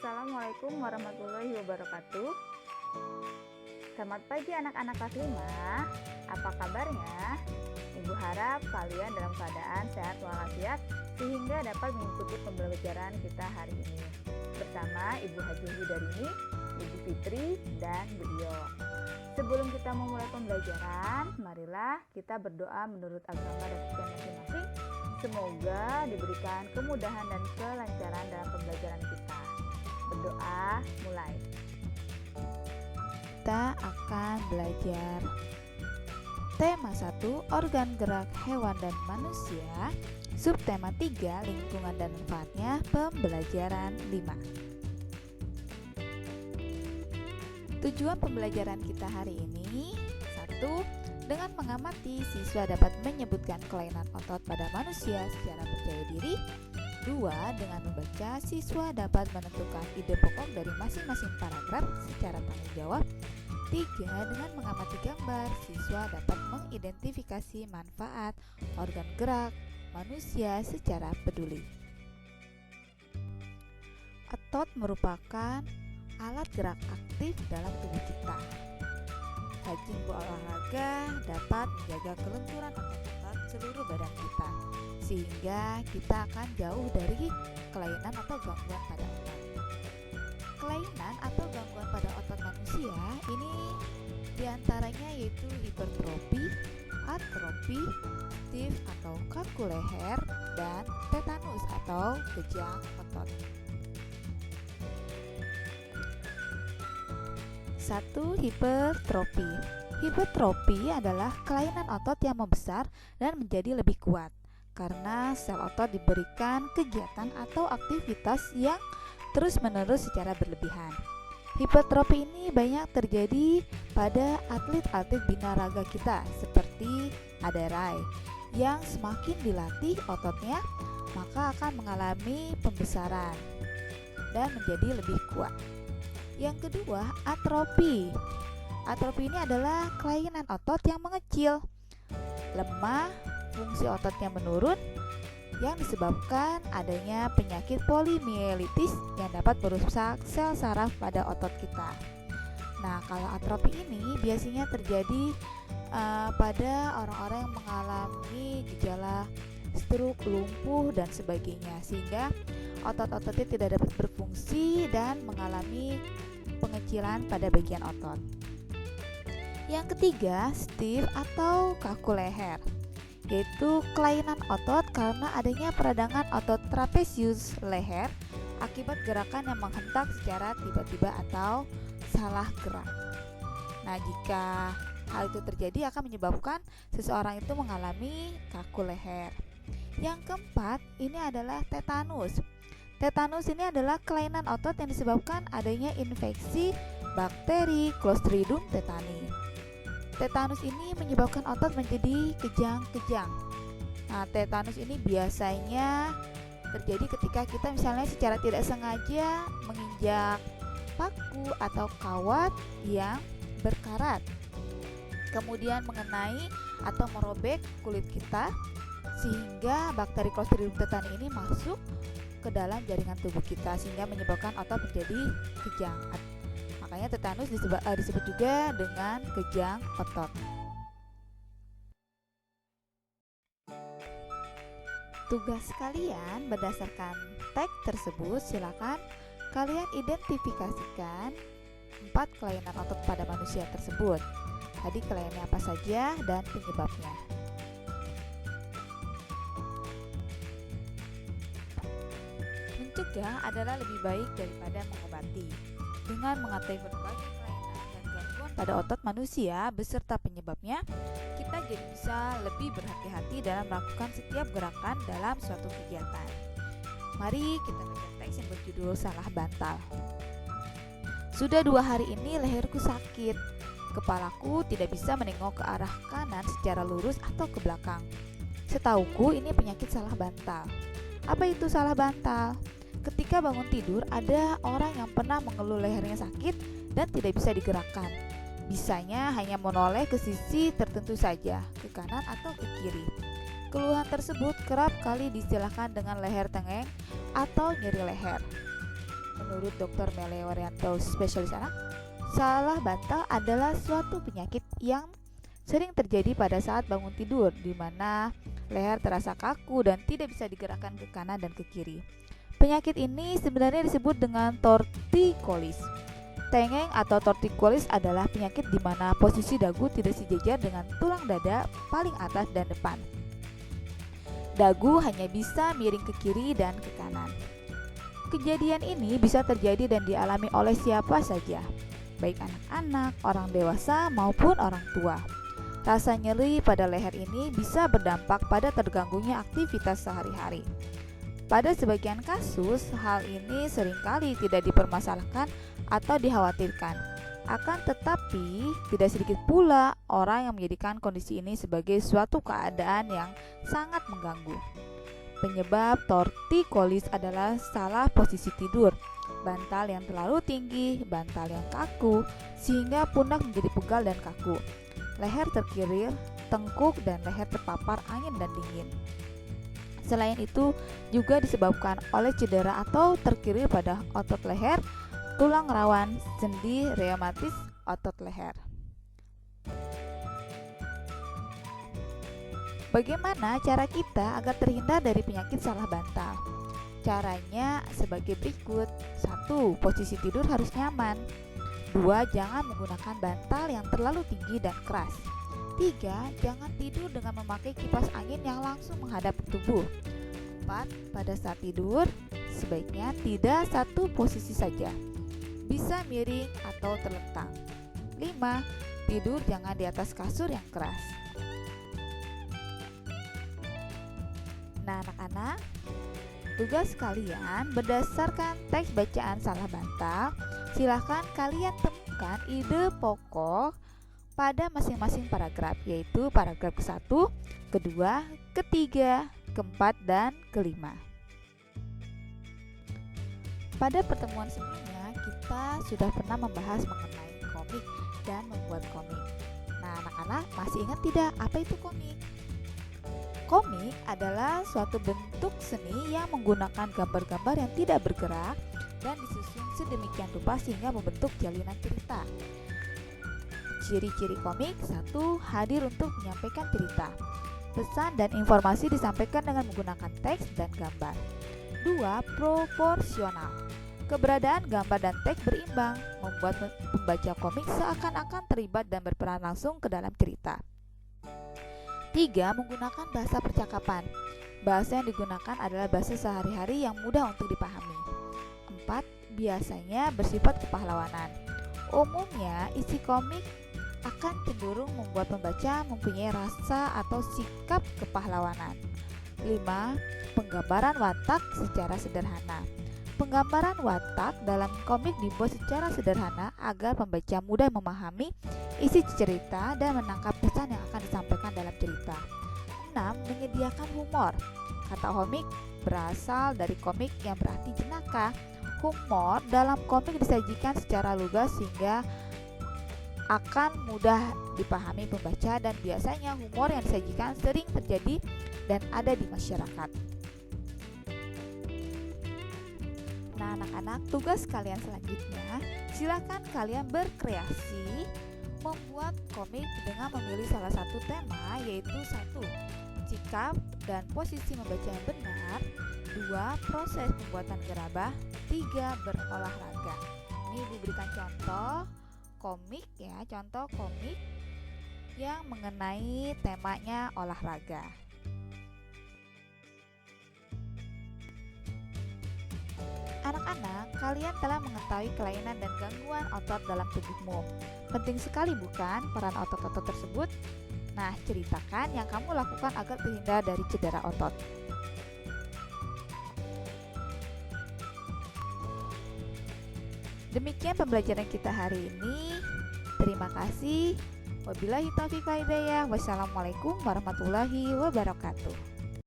Assalamualaikum warahmatullahi wabarakatuh. Selamat pagi anak-anak kelas 5. Apa kabarnya? Ibu harap kalian dalam keadaan sehat walafiat sehingga dapat mengikuti pembelajaran kita hari ini bersama Ibu Haji Hudarini, Ibu Fitri, dan Bu Iyo. Sebelum kita memulai pembelajaran, marilah kita berdoa menurut agama dan kepercayaan masing-masing. Semoga diberikan kemudahan dan kelancaran dalam pembelajaran kita. Berdoa mulai. Kita akan belajar tema 1, organ gerak hewan dan manusia. Subtema 3, lingkungan dan manfaatnya. Pembelajaran 5. Tujuan pembelajaran kita hari ini: 1. Dengan mengamati, siswa dapat menyebutkan kelainan otot pada manusia secara percaya diri. 2. Dengan membaca, siswa dapat menentukan ide pokok dari masing-masing paragraf secara tanggung jawab. 3. Dengan mengamati gambar, siswa dapat mengidentifikasi manfaat organ gerak manusia secara peduli. Otot merupakan alat gerak aktif dalam tubuh kita. Rajin berolahraga dapat menjaga kelenturan otot-otot seluruh badan kita, sehingga kita akan jauh dari kelainan atau gangguan pada otot. Kelainan atau gangguan pada otot manusia ini diantaranya yaitu hipertrofi, atrofi, stiff atau kaku leher, dan tetanus atau kejang otot. 1. Hipertrofi. Hipertrofi adalah kelainan otot yang membesar dan menjadi lebih kuat karena sel otot diberikan kegiatan atau aktivitas yang terus-menerus secara berlebihan. Hipertrofi ini banyak terjadi pada atlet-atlet binaraga kita seperti Adarai, yang semakin dilatih ototnya maka akan mengalami pembesaran dan menjadi lebih kuat. Yang kedua, atrofi. Atrofi ini adalah kelainan otot yang mengecil, lemah, fungsi ototnya menurun, yang disebabkan adanya penyakit polimielitis yang dapat merusak sel saraf pada otot kita. Nah, kalau atrofi ini biasanya terjadi pada orang-orang yang mengalami gejala stroke, lumpuh, dan sebagainya, sehingga otot-ototnya tidak dapat berfungsi dan mengalami pengecilan pada bagian otot. Yang ketiga, stiff atau kaku leher, yaitu kelainan otot karena adanya peradangan otot trapesius leher akibat gerakan yang menghentak secara tiba-tiba atau salah gerak. Nah, jika hal itu terjadi akan menyebabkan seseorang itu mengalami kaku leher. Yang keempat, ini adalah tetanus. Tetanus ini adalah kelainan otot yang disebabkan adanya infeksi bakteri Clostridium tetani. Tetanus ini menyebabkan otot menjadi kejang-kejang. Nah, tetanus ini biasanya terjadi ketika kita misalnya secara tidak sengaja menginjak paku atau kawat yang berkarat, kemudian mengenai atau merobek kulit kita, sehingga bakteri Clostridium tetani ini masuk ke dalam jaringan tubuh kita sehingga menyebabkan otot menjadi kejang. Makanya tetanus disebut juga dengan kejang otot. Tugas kalian berdasarkan teks tersebut, silakan kalian identifikasikan 4 kelainan otot pada manusia tersebut. Tadi kelainannya apa saja dan penyebabnya. Mencegah adalah lebih baik daripada mengobati. Dengan mengetahui berbagai kelainan dan gangguan pada otot manusia beserta penyebabnya, kita jadi bisa lebih berhati-hati dalam melakukan setiap gerakan dalam suatu kegiatan. Mari kita baca teks yang berjudul Salah Bantal. Sudah 2 hari ini leherku sakit. Kepalaku tidak bisa menengok ke arah kanan secara lurus atau ke belakang. Setauku ini penyakit salah bantal. Apa itu salah bantal? Ketika bangun tidur, ada orang yang pernah mengeluh lehernya sakit dan tidak bisa digerakkan. Bisanya hanya menoleh ke sisi tertentu saja, ke kanan atau ke kiri. Keluhan tersebut kerap kali diistilahkan dengan leher tengeng atau nyeri leher. Menurut Dr. Mele Waryanto, spesialis anak, salah bantal adalah suatu penyakit yang sering terjadi pada saat bangun tidur, di mana leher terasa kaku dan tidak bisa digerakkan ke kanan dan ke kiri. Penyakit ini sebenarnya disebut dengan torticollis. Tengeng atau torticollis adalah penyakit di mana posisi dagu tidak sejajar dengan tulang dada paling atas dan depan. Dagu hanya bisa miring ke kiri dan ke kanan. Kejadian ini bisa terjadi dan dialami oleh siapa saja, baik anak-anak, orang dewasa maupun orang tua. Rasa nyeri pada leher ini bisa berdampak pada terganggunya aktivitas sehari-hari. Pada sebagian kasus, hal ini seringkali tidak dipermasalahkan atau dikhawatirkan. Akan tetapi, tidak sedikit pula orang yang menjadikan kondisi ini sebagai suatu keadaan yang sangat mengganggu. Penyebab torticollis adalah salah posisi tidur, bantal yang terlalu tinggi, bantal yang kaku, sehingga pundak menjadi pegal dan kaku, leher terkilir, tengkuk dan leher terpapar angin dan dingin. Selain itu, juga disebabkan oleh cedera atau terkilir pada otot leher, tulang rawan, sendi reumatis otot leher. Bagaimana cara kita agar terhindar dari penyakit salah bantal? Caranya sebagai berikut. 1. Posisi tidur harus nyaman. 2. Jangan menggunakan bantal yang terlalu tinggi dan keras. 3. Jangan tidur dengan memakai kipas angin yang langsung menghadap tubuh. 4. Pada saat tidur, sebaiknya tidak satu posisi saja, bisa miring atau terlentang. 5. Tidur jangan di atas kasur yang keras. Nah, anak-anak, tugas kalian berdasarkan teks bacaan salah bantal, silahkan kalian temukan ide pokok pada masing-masing paragraf, yaitu paragraf ke-1, kedua, ketiga, keempat, dan kelima. Pada pertemuan sebelumnya, kita sudah pernah membahas mengenai komik dan membuat komik. Nah, anak-anak masih ingat tidak apa itu komik? Komik adalah suatu bentuk seni yang menggunakan gambar-gambar yang tidak bergerak dan disusun sedemikian rupa sehingga membentuk jalinan cerita. Ciri-ciri komik: 1. Hadir untuk menyampaikan cerita. Pesan dan informasi disampaikan dengan menggunakan teks dan gambar. 2. Proporsional. Keberadaan gambar dan teks berimbang, membuat pembaca komik seakan-akan terlibat dan berperan langsung ke dalam cerita. 3. Menggunakan bahasa percakapan. Bahasa yang digunakan adalah bahasa sehari-hari yang mudah untuk dipahami. 4. Biasanya bersifat kepahlawanan. Umumnya, isi komik akan cenderung membuat pembaca mempunyai rasa atau sikap kepahlawanan. 5. Penggambaran watak secara sederhana. Penggambaran watak dalam komik dibuat secara sederhana agar pembaca mudah memahami isi cerita dan menangkap pesan yang akan disampaikan dalam cerita. 6. Menyediakan humor. Kata komik berasal dari komik yang berarti jenaka. Humor dalam komik disajikan secara lugas sehingga akan mudah dipahami pembaca, dan biasanya humor yang disajikan sering terjadi dan ada di masyarakat. Nah, anak-anak, tugas kalian selanjutnya, silakan kalian berkreasi membuat komik dengan memilih salah satu tema, yaitu 1. Sikap dan posisi membaca yang benar. 2. Proses pembuatan gerabah. 3. Berolahraga. Ini Ibu berikan contoh komik ya, contoh komik yang mengenai temanya olahraga. Anak-anak, kalian telah mengetahui kelainan dan gangguan otot dalam tubuhmu. Penting sekali bukan peran otot-otot tersebut? Nah, ceritakan yang kamu lakukan agar terhindar dari cedera otot. Demikian pembelajaran kita hari ini. Terima kasih. Wabillahi taufiq wal hidayah. Wassalamualaikum warahmatullahi wabarakatuh.